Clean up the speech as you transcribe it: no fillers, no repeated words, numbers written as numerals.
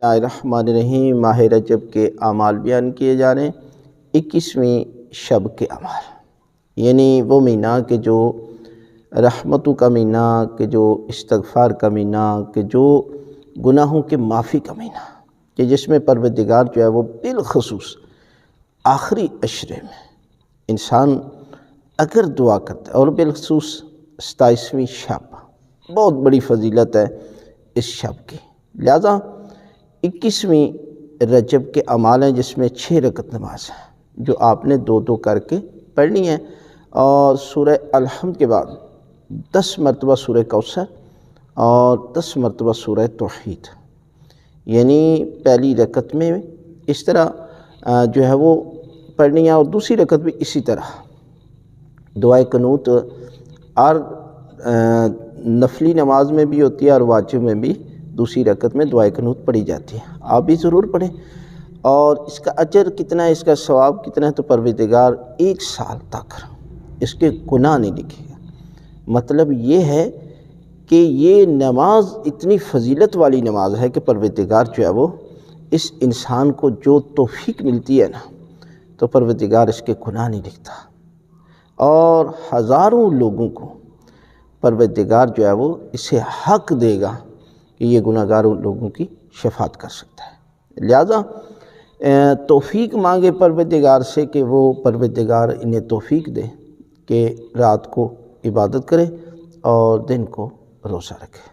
الرحمن الرحیم ماہ رجب کے اعمال بیان کیے جا رہے ہیں۔ 21ویں شب کے اعمال، یعنی وہ مہینہ کہ جو رحمتوں کا مہینہ، کہ جو استغفار کا مہینہ، کہ جو گناہوں کے معافی کا مہینہ، کہ جس میں پروردگار جو ہے وہ بالخصوص آخری عشرے میں انسان اگر دعا کرتا ہے، اور بالخصوص 27ویں شب بہت بڑی فضیلت ہے اس شب کی، لہذا 21ویں رجب کے اعمال ہیں جس میں 6 رکعت نماز ہے جو آپ نے 2 کر کے پڑھنی ہے، اور سورہ الحمد کے بعد 10 مرتبہ سورہ کوثر اور 10 مرتبہ سورہ توحید، یعنی پہلی رکعت میں اس طرح جو ہے وہ پڑھنی ہے، اور دوسری رکعت بھی اسی طرح دعائے قنوت اور نفلی نماز میں بھی ہوتی ہے اور واجب میں بھی دوسری رکعت میں دعائے قنوت پڑھی جاتی ہے۔ آپ بھی ضرور پڑھیں، اور اس کا اجر کتنا ہے، اس کا ثواب کتنا ہے، تو پروردگار 1 سال تک اس کے گناہ نہیں لکھے گا۔ مطلب یہ ہے کہ یہ نماز اتنی فضیلت والی نماز ہے کہ پروردگار جو ہے وہ اس انسان کو جو توفیق ملتی ہے نا، تو پروردگار اس کے گناہ نہیں لکھتا، اور ہزاروں لوگوں کو پروردگار جو ہے وہ اسے حق دے گا کہ یہ گناہگاروں لوگوں کی شفاعت کر سکتا ہے۔ لہذا توفیق مانگے پروردگار سے کہ وہ پروردگار انہیں توفیق دے کہ رات کو عبادت کرے اور دن کو روزہ رکھے۔